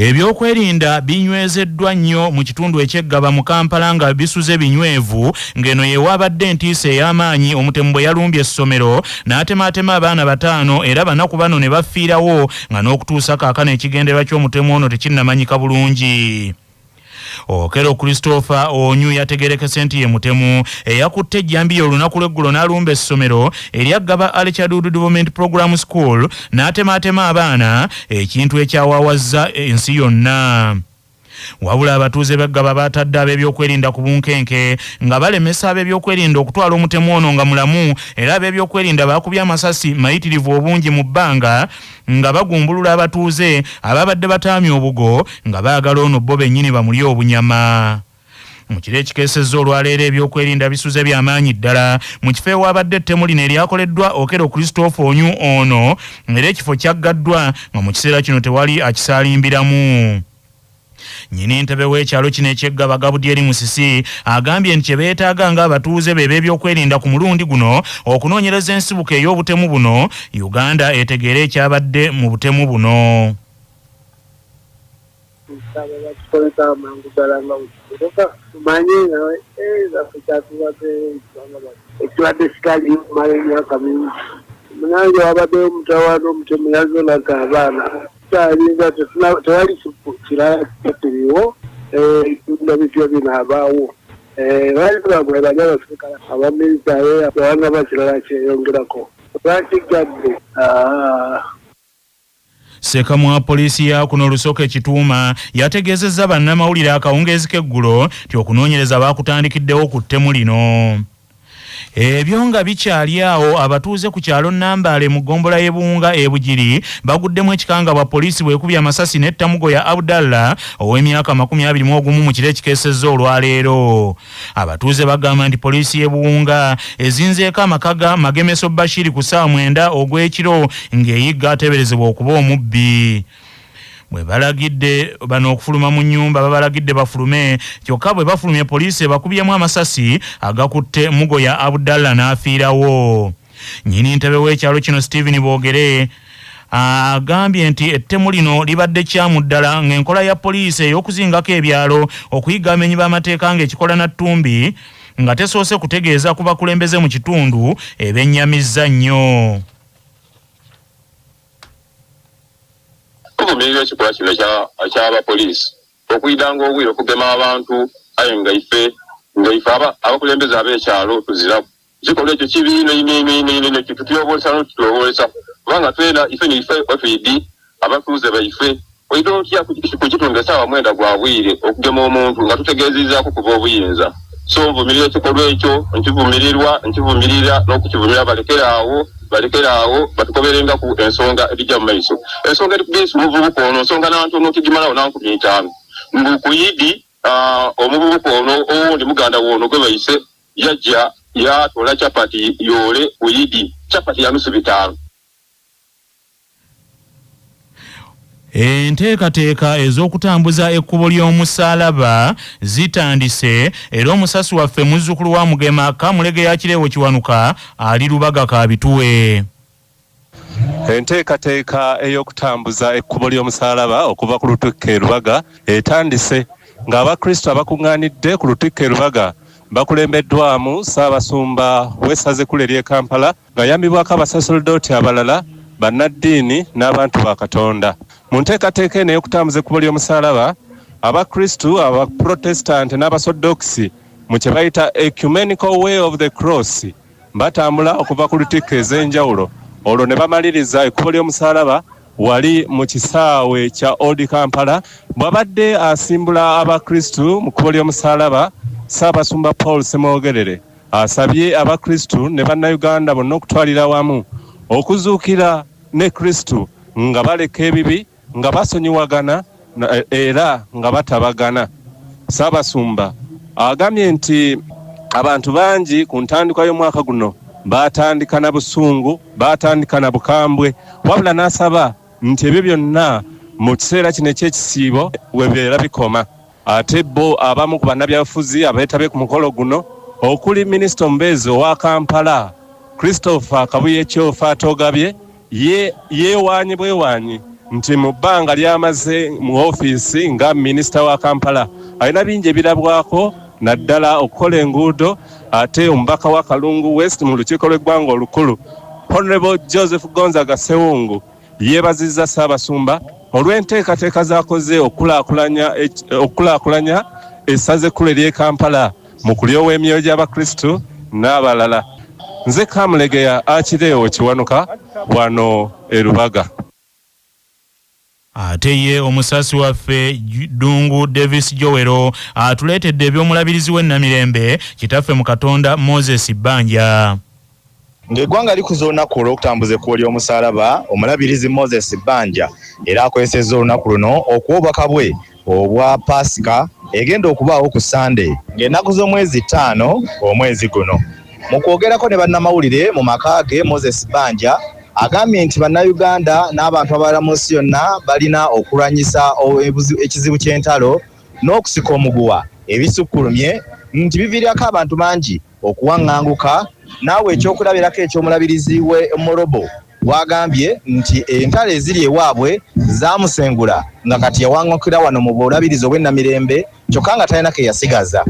Ebyokwerinda binywezeddwa nnyo mu kitundu ekyeggaba mu Kampala nga bisuze binywevu ngeno yewabadde entiisa ey'amaanyi omutemu bwe yalumbye essomero n'atemaatema abaana bataano era banaku bano ne bafiirawo nga n'okutuusa kaakano ekigendererwa ky'omutemu ono tekinnamanyika bulungi. Okero Christopher Onyu yategerekese nti ye mutemu eyakutte ejjambiya olunaku lw'eggulo n'alumba essomero eryaggaba Alechadud Development Program School n'atemaatema abaana ekintu ekyawawazza ensi yonna. Wabula abatuuze b'eggaba baatadde ab'ebyokwerinda ku bunkenke nga balemesa ab'ebyokwerinda okutwala omutemu ono nga mulamu era ab'ebyokwerinda baakubye amasasi mayitirivu obungi mu bbanga nga bagumbulula abatuuze ababadde bataamya obugo nga baagala ono bo bennyini bamulye obunyama. Mu kiro ekikeesezza olwaleero ebyokwerinda bisuze by'amaanyi ddala mu kifo ewaabadde ettemu lino eryakoleddwa Okero Christopher Onyu ono era ekifo kyaggaddwa nga mu kiseera kino tewali akisaalimbiramu. Nyini ntebe w'ekyalo kino ekyeggaba Gabudyeri Musisi agambye nti kye beetaaga ng'abatuuze be b'ebyokwerinda ku mulundi guno okunoonyereza ensibuko ey'obutemu buno Uganda etegeere ekyabadde mu butemu buno. Ekibadde kitali kumala emyaka mingi. Munange wabaddeyo omutawaana omutemu yazolaka abaana. Tewali kirala kitiriwo ebitunda bityo binaabaawo. Baali bagula bajja bafika abaminisitaye abaana bakirala kyeyongerako. Bakigadde. Sekamu wa poliisi ya kuno Lusoko Ekituuma yategeezezza bannamawulire akawungeezi k'eggulo nti okunoonyereza baakutandikiddewo ku ttemu lino. Ebyo nga bikyali awo abatuuze ku kyalo Nambale mu ggombolola y'e Buwunga e Bugiri baguddemu ekikanga bwa poliisi bwekubye amasasi n'ettamugo ya Abdallah ow'emyaka 21 mu kiro ekikeesezza olwaleero. Abatuuze bagamba nti poliisi y'e Buwunga ezinzeeko amaka ga Magemeso Bashiri ku ssaawa 9 ogw'ekiro ng'eyigga ateeberezebwa okuba omubbi. Bwe balagidde bano okufuluma mu nnyumba babalagidde bafulume kyokka bwe bafulumye poliisi bakubyemu amasasi agakutte mugo ya Abdallah n'afiirawo. Nnyini ntebe w'ekyalo kino Stephen Boogere agambye nti ettemu lino libadde kyamu ddala ng'enkola ya poliisi ey'okuzingako ebyalo okuyiga amenyi b'amateeka ng'ekikola na ttumbi nga tesoose kutegeeza ku bakulembeze mu kitundu ebennyamizza nnyo. Tuvumirira ekikola kino ky'abapoliisi okuyidanga obwire okugema abantu aye nga ife abakulembeze ab'ekyalo tuziraku. Ekikolwa ekyo kibiino ino kitutyobolesa n'okututyobolesa kubanga twena ife wafidi abatuuze baife oyita otya ku kitundu essaawa 9 gwa bwire okugema omuntu nga tutegeezezzaako kuba obuyinza. So nvumirira ekikolwa ekyo nkivumirira n'okukivumirira balekerawo batukoberenga ku ensonga ebijja mu maiso. Ensonga erikubisa omuvubuka ono nsonga n'antono okigimalawo n'ankumi 5 ngukuyidi omuvubuka ono owundi muganda wono gwe bayise yajja yatola capati yole kuyidi capati ya nusu 5. Enteekateeka ez'okutambuza ekkubo ly'omusaalaba zitandise era omusasi waffe muzzukulu wa Mugema Kamulege ya Kireewo Kiwanuka ali Lubaga Kaabituwe. Enteekateeka ey'okutambuza ekkubo ly'omusaalaba okuva ku Lutikko Lubaga etandise ng'Abakristo abakuŋŋaanidde ku Lutikko Lubaga bakulembeddwamu Ssaabasumba w'essaza ekkulu ery'e Kampala ng'ayambibwako abasaserodooti abalala bannaddiini n'abantu ba Katonda. Mu nteekateeka eno ey'okutambuza ekkubo ly'omusaalaba Abakristu Abaprotestant n'Abasodokisi mu kye bayita Ecumenical Way of the Cross batambula okuva ku Lutikko ez'enjawulo olwo ne bamaliriza ekkubo ly'omusaalaba wali mu kisaawe kya Old Kampala. Bw'abadde asimbula Abakristu mu kkubo ly'omusaalaba Ssaabasumba Paul Semwogerere asabye Abakristu ne Bannayuganda bonna okutwalira wamu okuzuukira ne Kristu nga baleka ebibi nga basonyiwagana era nga batabagana. Ssaabasumba agambye nti abantu bangi ku ntandikwa y'omwaka guno batandika na busungu, batandika na bukambwe, wabula n'asaba nti ebyo byonna mu kiseera kino eky'ekisiibo webeera bikoma. Ate bo abamu ku bannabyabufuzi abeetabye ku mukolo guno okuli Minisita Omubeezi owa Kampala Christopher Kabuye Kyofa atogabye yeewaanyi bwewaanyi nti mu bbanga lyamaze mu ofiisi nga minisita wa Kampala alina bingi ebirabwako naddala okukola enguudo ate omubaka wa Kalungu West mu lukiiko lw'eggwanga olukulu Honorable Joseph Gonzaga Sewungu yeebazizza Ssaabasumba olw'enteekateeka z'akoze okulaakulanya essaza ekkulu ery'e Kampala mu kulyowa emyoyo gy'Abakristu n'abalala. Nze Kamulegeya Akireewo Kiwanuka wano e Lubaga. Ate ye omusasi waffe Dungu Davis Jowero atuleetedde eby'omulabirizi w'ennamirembe kitaffe mu Katonda Moses Banja. Ng'eggwanga likuza olunaku olw'okutambuza ekkubo ly'omusaalaba, omulabirizi Moses Banja era akozesezza olunaku luno okuwa obubaka bwe obwa Pasika egenda okubaawo ku Sunday ng'ennaku z'omwezi 5 omwezi guno. Mu kwogerako ne bannamawulire mu maka ge, Moses Banja agambye nti bannayuganda n'abantu abalala mu nsi yonna balina okulwanyisa ekizibu ky'entalo n'okusika omuguwa ebisukkulumye nti biviirako abantu bangi okuwaŋŋanguka. Naawe ekyokulabirako eky'omulabirizi we Morobo bwagambye nti entalo eziri ewaabwe zaamusengula nga kati yawaŋŋukira wano mu bulabirizi obw'ennamirembe kyokka nga talina ke yasigaza.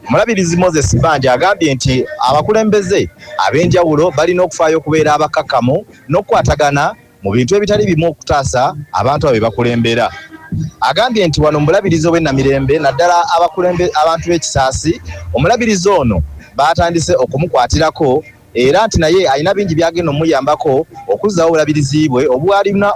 Omulabirizi Moses Banja agambye nti abakulembeze ab'enjawulo balina okufaayo okubeera abakakkamu n'okukwatagana mu bintu ebitali bimu okutaasa abantu abo be bakulembera. Agambye nti wano mu bulabirizi obw'ennamirembe naddala abantu b'ekisaasi omulabirizi ono baatandise okumukwatirako era nti naye alina bingi byagenda omuyambako okuzzaawo obulabirizi bwe obwalina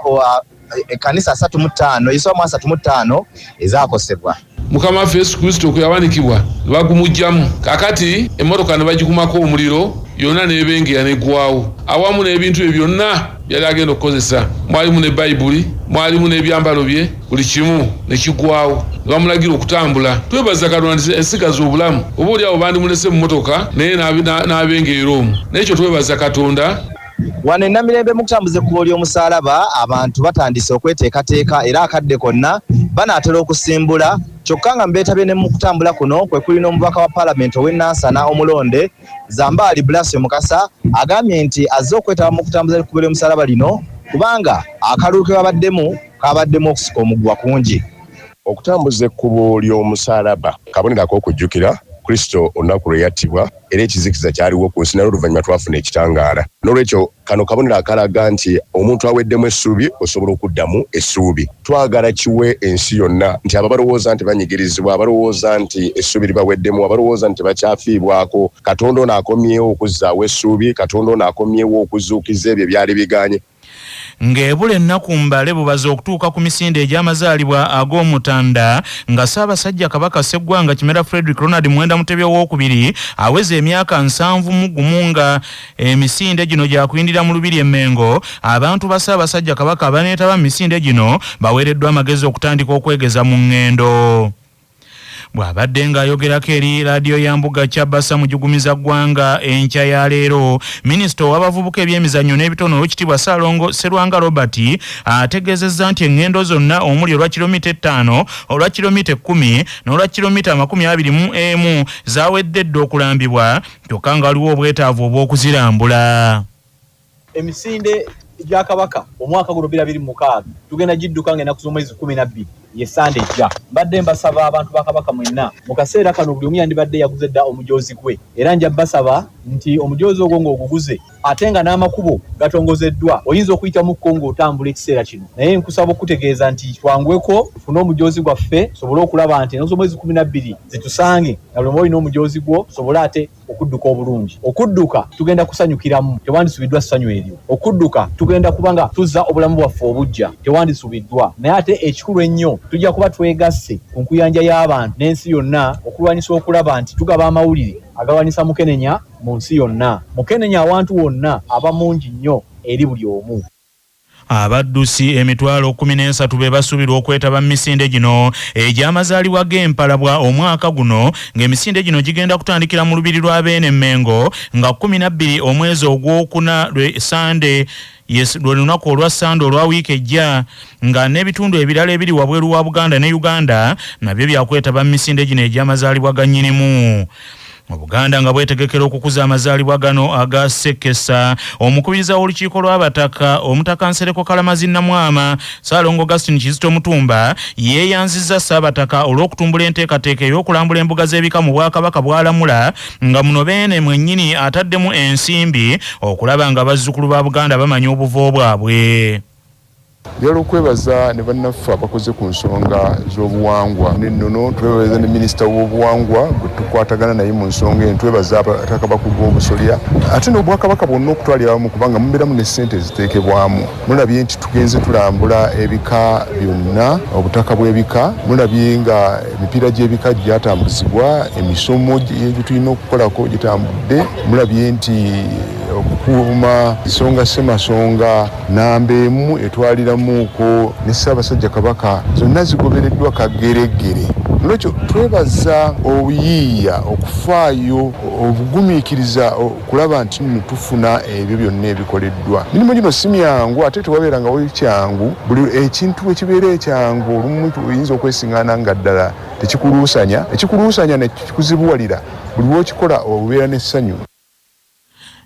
ekkanisa 35 esomu 35 ezaakosebwa. Mukama waffe Yesu Kristo kwe yawanikibwa bagumujjamu kakati emmotoka ne bagikumako omuliro yonna n'ebengeya n'eggwawo awamu n'ebintu ebyo byonna byali agenda okukozesa. Mwalimu ne Bayibuli, mwalimu n'ebyambalo bye, buli kimu ne kiggwawo. Bamulagira okutambula. Twebaza Katonda ensigaza obulamu oba oli awo bandimulese mu mmotoka naye n'abengeera omwo. N'ekyo twebaza Katonda. Wano ennamirembe mu kutambuza ekkubo ly'omusaalaba abantu batandise okweteekateeka era akadde konna banaatera okusimbula kyokka nga mbeetabye ne mu kutambula kuno kwe kuli n'omubaka wa Paalamenti ow'ennansana omulonde Zambaali Blasio Mukasa agambye nti azze okwetaba mu kutambuza ekkubo ly'omusaalaba lino kubanga akalulu ke kabaddemu okusika omuguwa kungi. Okutambuza ekkubo ly'omusaalaba kabonerako okujjukira Kristo olunaku lwe yattibwa era ekizikiza kyaliwo ku nsi naye oluvannyuma twafuna ekitangaala. N'olwekyo kano kabonero akalaga nti omuntu aweddemu essuubi osobola okuddamu essuubi. Twagala kiwe ensi yonna nti abo balowooza nti banyigirizibwa, abalowooza nti essuubi libaweddemu, abalowooza nti bakyafiibwako, Katonda ono akomyewo okuzzaawo essuubi, Katonda ono akomyewo okuzuukiza ebyo byali biganye. Ng'ebula ennaku mbale bubaza okutuuka ku misinde egy'amazaalibwa ag'omutanda nga Ssaabasajja Kabaka Sseggwanga Kimera Frederick Ronald Mwenda Mutebi II aweza emyaka 71 nga emisinde gino gyakuyindira mu Lubiri Emmengo. Abantu ba Ssaabasajja Kabaka abaneetaba mu misinde gino baweereddwa amagezi okutandika okwegeza mu ŋŋendo. Bw'abadde ng'ayogerako eri laadiyo ya Mbuga Kyabasa mu jugumiza ggwanga enkya ya leero, minisita w'abavubuka ebyemizannyo n'ebitono Oweekitiibwa Sserwanga Robert ategeezezza nti eŋŋendo zonna omuli olwa kilomita 5, olwa kilomita 10 n'olwa kilomita 21 zaawedde dda okulambibwa kyokka nga waliwo obwetaavu obw'okuzirambula. Emisinde gya Kabaka omwaka guno 2026 tugenda gidduka ng'ennaku z'omwezi 12 ye Sunday ejja. Mbadde mbasaba abantu ba Kabaka mwenna mu kaseera kano buli omu yandibadde yaguze dda omujoozi gwe era nja basaba nti omujoozi ogwo ng'oguguze ate nga n'amakubo gatongozeddwa oyinza okuyita mu Kongo otambula ekiseera kino naye nkusaba okutegeeza nti twangweko tufune omujoozi gwaffe tusobole okulaba nti ennaku z'omwezi 12 zitusange nga buli omu olina omujoozi gwo tusobole ate okudduka obulungi. Okudduka tugenda kusanyukiramu, tewandisubiddwa ssanyu eryo. Okudduka tugenda kubanga tuzza obulamu bwaffe obujja, tewandisubiddwa. Naye ate ekikulu ennyo tujja kuba twegasse ku nkuyanja y'abantu n'ensi yonna okulwanyisa okulaba nti tugaba amawulire agalwanyisa Mukenenya mu nsi yonna. Mukenenya awantu wonna aba mungi nnyo eri buli omu. Abaddusi emitwalo 13 be basuubirwa okwetaba mu misinde gino egy'amazaalibwa g'empalabwa omwaka guno ng'emisinde gino gigenda kutandikira mu Lubiri lwa Beene Mmengo nga 12 omwezi ogwokuna lwe Sande lwe lunaku olwa Sande olwa wiiki ejja nga n'ebitundu ebirala ebiri wabweru wa Buganda ne Uganda nabyo byakwetaba mu misinde gino egy'amazaalibwa ga nnyinimu. Obuganda nga bwetegekera okukuza amazaalibwa gano aga Sekesa, omukubiriza w'olukiiko lw'abataka omutaka Nsereko Kalamazi Namwama Ssaalongo Augustine Kizito Mutumba yeeyanzizza Ssaabataka olw'okutumbula enteekateeka ey'okulambula embuga z'ebika mu Bwakabaka bw'alamula nga muno beene mwennyini ataddemu ensimbi okulaba nga bazzukulu ba Buganda bamanya obuvo bwabwe. Njagala okwebaza ne bannaffe abakoze ku nsonga z'obuwangwa n'ennono, twebaza ne minisita w'obuwangwa gwe tukwatagana naye mu nsonga eno, twebaza abataka bakulu b'obusolya ate n'obwakabaka bwonna okutwalira wamu kubanga mubeeramu ne ssente ziteekebwamu. Mulabye nti tugenze tulambula ebika byonna, obutaka bw'ebika, mulabye nga emipiira gy'ebika gyatambuzibwa, emisomo gye tulina okukolako gitambudde, mulabye nti okukuuma nsonga ssemasonga namba emu etwaliramuuko ne Ssaabasajja Kabaka zonna zigobereddwa kageregere. Olwekyo twebaza obuyiiya, okufaayo, obugumiikiriza okulaba nti nno tufuna ebyo byonna ebikoleddwa. Mirimu gino si myangu ate tewabeeranga wali kyangu. Buli ekintu ekibeera ekyangu olumu oyinza okwesiŋŋaana nga ddala tekikuluusanya, ekikuluusanya ne kikuzibuwalira buli lw'okikola obeera n'essanyu.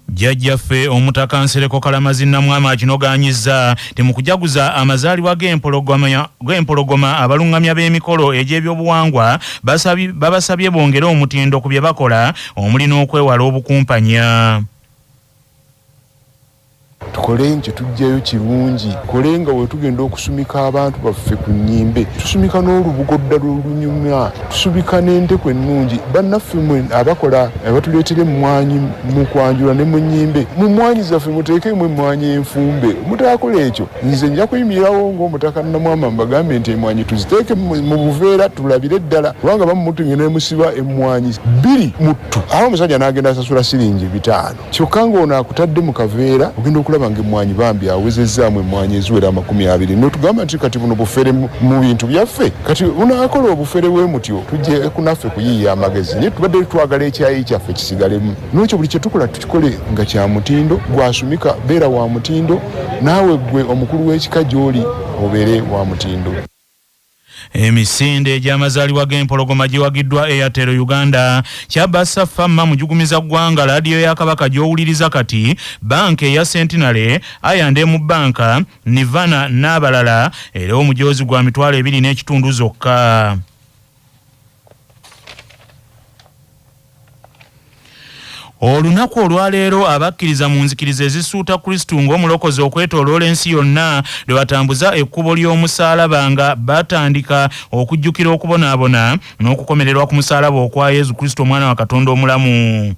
Jjajjaffe omutaka Nsereko Kalamazi Namwama akinogaanyizza nti mu kujaguza amazaalibwa g'empologoma abalungamya b'emikolo egy'ebyobuwangwa babasabye bongere omutindo ku bye bakola omuli n'okwewala obukumpanya. Tukole nti tujjayo kirungi, tukole nga wetugenda okusumika abantu baffe ku nnyimbe, tusumika n'olubugo ddala olunyuma, tusumika n'endeku ennungi. Bannaffe mwe abakola abatuleetera emmwanyi mu kwanjula ne mu nnyimbe, mu mmwanyi zaffe muteekemu emmwanyi enfumbe. Mutaakola ekyo nze nja kuyimirirawo ng'omutaka Namwama mbagambe nti emmwanyi tuziteeke mu buveera tulabire ddala, kubanga bamutugenda ne musiba emmwanyi 2 mu ttu. Awo omusajja n'agenda asasula siringi 5. Kyokka ng'ono akutadde mu kaveera ogenda okulaba ng'emmwanyi bambi awezezzaamu emmwanyi eziwera 20. N'otugamba nti kati buno bufere mu bintu byaffe, kati unaakola obufere bwe mutyo tujje kunaffe kuyiiya amagezi, naye tubadde twagala ekyayi kyaffe kisigalemu. N'ekyo buli kye tukola tukikole nga kya mutindo, gwasumika beera wa mutindo, naawe gwe omukulu w'ekika gy'oli obeere wa mutindo. Emisinde egy'amazaalibwa g'empologoma giwagiddwa Airtel Uganda, Kyabassa Famma mujugumiza ggwanga laadiyo ya Kabaka gy'owuliriza kati, banka eya Centenary, I&M Banka, Nivana n'abalala, era omujoozi gwa $2.2 zokka. Olunaku olwaleero abakkiriza mu nzikiriza ezisuuta Kristu ng'omulokozi okwetooloola ensi yonna lwe batambuza ekkubo ly'omusaalaba nga batandika okujjukira okubonaabona n'okukomererwa ku musaalaba okwa Yesu Kristo omwana wa Katonda omulamu.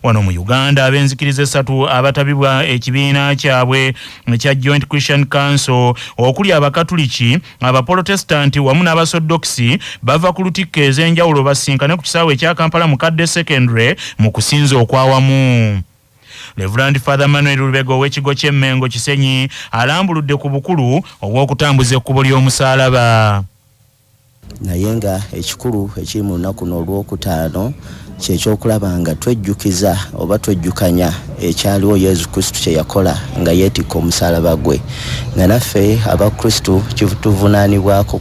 Wano mu Uganda ab'enzikiriza 3 abatabibwa ekibiina kyabwe ekya Joint Christian Council okuli abakatuliki, abaprotestanti wamu n'abasodokisi bava ku lutikko ez'enjawulo basinkane ku kisaawe ekya Kampala mu Kadde Secondary mu kusinza okwawamu. Reverend Father Manuel Lubega ow'ekigo ky'Emmengo Kisenyi alambuludde ku bukulu obw'okutambuza ekkubo ly'omusaalaba. Naye nga ekikulu ekiri mu lunaku n'olwokutaano kyekyokulaba nga twejjukiza oba twejjukanya ekyaliwo Yesu Kristo kye yakola nga yeetikka omusaalaba gwe, nga naffe abakristu kituvunaanibwako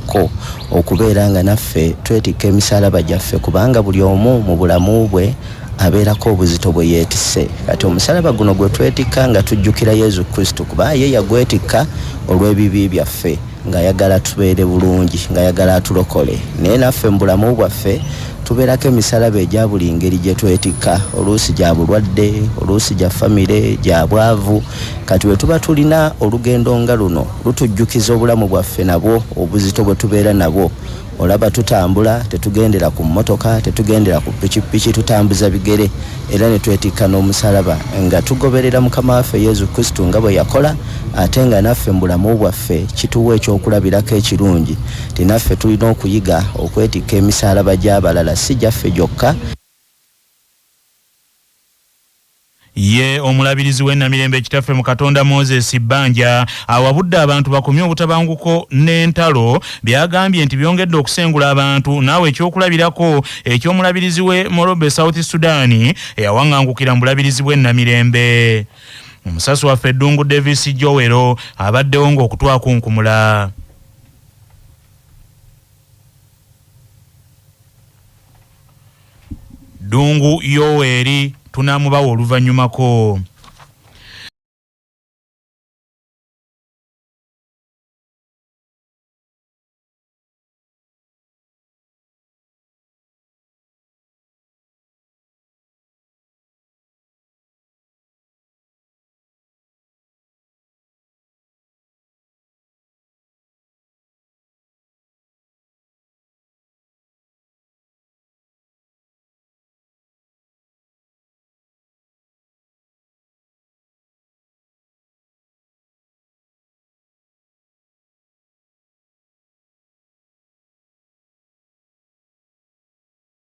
okubeera nga naffe twetikka emisaalaba gyaffe, kubanga buli omu mu bulamu bwe abeerako obuzito bwe yeetisse. Kati omusaalaba guno gwe twetikka nga tujjukira Yesu Kristo, kuba ye yagwetikka olw'ebibi byaffe, ng'ayagala tubeere bulungi, ng'ayagala atulokole. Naye naffe mu bulamu bwaffe tubeerako emisaalaba egya buli ngeri gye twetikka, oluusi gya bulwadde, oluusi gya famire, gya bwavu. Kati bwe tuba tulina olugendo nga luno lutujjukiza obulamu bwaffe nabwo, obuzito bwe tubeera nabwo. Olaba tutambula, tetugendera ku mmotoka, tetugendera ku pikipiki, tutambuza bigere, era ne twetikka n'omusaalaba nga tugoberera Mukama waffe Yesu Kristo nga bwe yakola, ate nga naffe mu bulamu bwaffe kituwa ekyokulabirako ekirungi. Tinaffe tulina okuyiga okwetikka emisaalaba gy'abalala, si gyaffe gyokka. Ye omulabirizi w'ennamirembe ekitaffe mu Katonda Moses Banja awabudde abantu bakomye obutabanguko n'entalo, byagambye nti byongedde okusengula abantu. Naawe ekyokulabirako eky'omulabirizi we Morobe South Sudan eyawaŋŋangukira mu bulabirizi bw'ennamirembe. Omusasi waffe Eddungu Davis Jowero abaddewo ng'okutwakunkumula. Dungu Yoweri tunamubawa oluvannyumako.